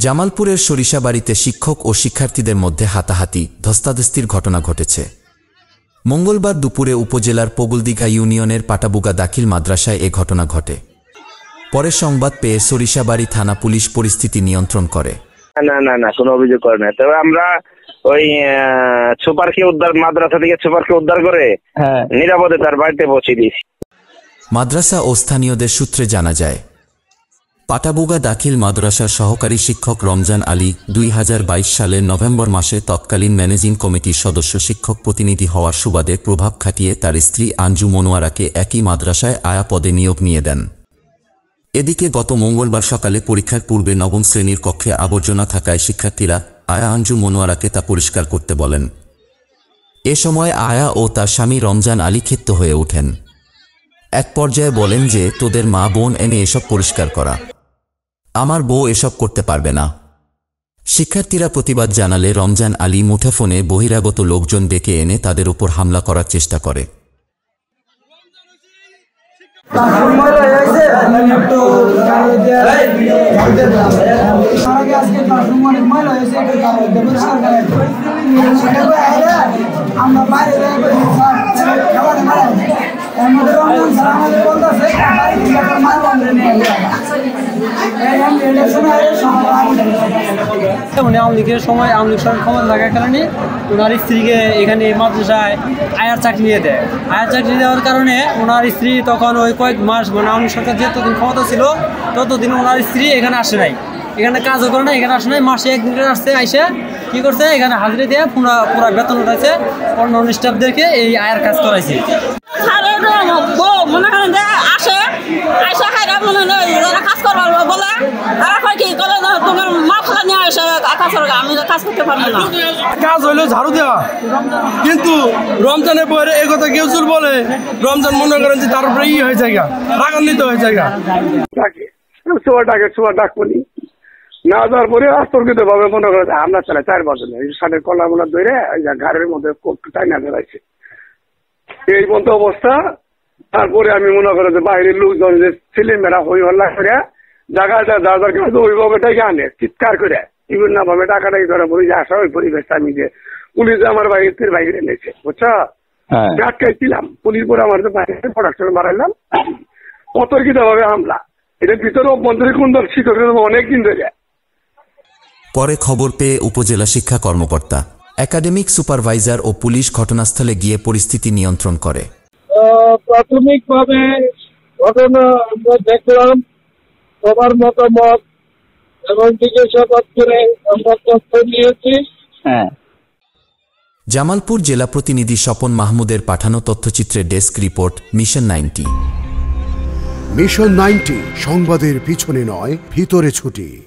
জামালপুরের সরিষাবাড়িতে শিক্ষক ও শিক্ষার্থীদের মধ্যে হাতাহাতি ধস্তাধস্তির ঘটনা ঘটেছে। মঙ্গলবার দুপুরে উপজেলার পগুলদিঘা ইউনিয়নের পাটাবুগা দাখিল মাদ্রাসায় এ ঘটনা ঘটে। পরে সংবাদ পেয়ে সরিষাবাড়ি থানা পুলিশ পরিস্থিতি নিয়ন্ত্রণ করে। না কোনো অভিযোগ করে না। তবে আমরা ওই সুপারকে উদ্ধার মাদ্রাসা থেকে সুপারকে উদ্ধার করে নিরাপদে তার বাড়িতে পৌঁছে দিয়েছি। মাদ্রাসা ও স্থানীয়দের সূত্রে জানা যায়, পাটাবুগা দাখিল মাদ্রাসার সহকারী শিক্ষক রমজান আলী 2022 সালের নভেম্বর মাসে তৎকালীন ম্যানেজিং কমিটির সদস্য শিক্ষক প্রতিনিধি হওয়ার সুবাদে প্রভাব খাটিয়ে তার স্ত্রী আঞ্জু মনোয়ারাকে একই মাদ্রাসায় আয়া পদে নিয়োগ নিয়ে দেন। এদিকে গত মঙ্গলবার সকালে পরীক্ষার পূর্বে নবম শ্রেণীর কক্ষে আবর্জনা থাকায় শিক্ষার্থীরা আয়া আঞ্জু মনোয়ারাকে তা পরিষ্কার করতে বলেন। এ সময় আয়া ও তার স্বামী রমজান আলী ক্ষিপ্ত হয়ে ওঠেন। এক পর্যায়ে বলেন যে, তোদের মা বোন এনে এসব পরিষ্কার করা, আমার বউ এসব করতে পারবে না। শিক্ষার্থীরা প্রতিবাদ জানালে রমজান আলী মুঠোফোনে বহিরাগত লোকজন ডেকে এনে তাদের উপর হামলা করার চেষ্টা করে। আমলিগের সময় আমলিগ সরকার ক্ষমতা থাকার কারণে ওনার স্ত্রীকে এখানে মাদ্রাসায় আয়ার চাকরি দিয়ে দেয়। আয়ার চাকরি দেওয়ার কারণে ওনার স্ত্রী তখন ওই কয়েক মাস মানে আমলিগ সরকার যতদিন ক্ষমতা ছিল ততদিন ওনার স্ত্রী এখানে আসে নাই, এখানে কাজও করে না, এখানে আসে নাই। মাসে একদিন করে আসছে, আইসে কি করছে এখানে হাজিরা দিয়ে পুরা বেতন উঠাইছে, অন্য স্টাফদেরকে এই আয়ার কাজ করাইছে। কাজ হইলো ঝাড়ু দেওয়া, কিন্তু রমজানের পরে এ কথা কেউ বলে রমজান মনে করেন যে তার উপরে হয়ে যায়, রাগান্বিত হয়ে যায়। ডাক বলি না যাওয়ার পরে আস্তর্কিত ভাবে মনে করে আমরা চালাই 4 বছর সাদের কলা মোলা ধরে ঘরের মধ্যে টাইনা ফেলাইছে। এই মতো অবস্থা। তারপরে আমি মনে করি যে বাইরের লোকজন যে ছেলে মেয়েরা হই হল্লা করে জায়গায় যার কাছে ওইভাবে টাকা আনে চিৎকার করে বিভিন্ন ভাবে টাকাটাই করে বলি যে আসা ওই পরিবেশটা আমি যে পুলিশ আমার বাইরের বাইরে এনেছে, বুঝছো? আটকাইছিলাম পুলিশ পরে আমার বাইরে প্রোডাকশন বাড়াইলাম অতর্কিত ভাবে হামলা। এটার ভিতরে অভ্যন্তরীণ কোন দল শিক্ষকের অনেক দিন ধরে। পরে খবর পেয়ে উপজেলা শিক্ষা কর্মকর্তা, একাডেমিক সুপারভাইজার ও পুলিশ ঘটনাস্থলে গিয়ে পরিস্থিতি নিয়ন্ত্রণ করে। প্রাথমিকভাবে ঘটনা আমরা দেখলাম, সবার মতামত এবং জিজ্ঞাসাবাদ করে আমরা তথ্য নিয়েছি। জামালপুর জেলা প্রতিনিধি স্বপন মাহমুদের পাঠানো তথ্যচিত্রে ডেস্ক রিপোর্ট, মিশন 90। মিশন 90 সংবাদের পিছনে নয়, ভিতরে ছুটি।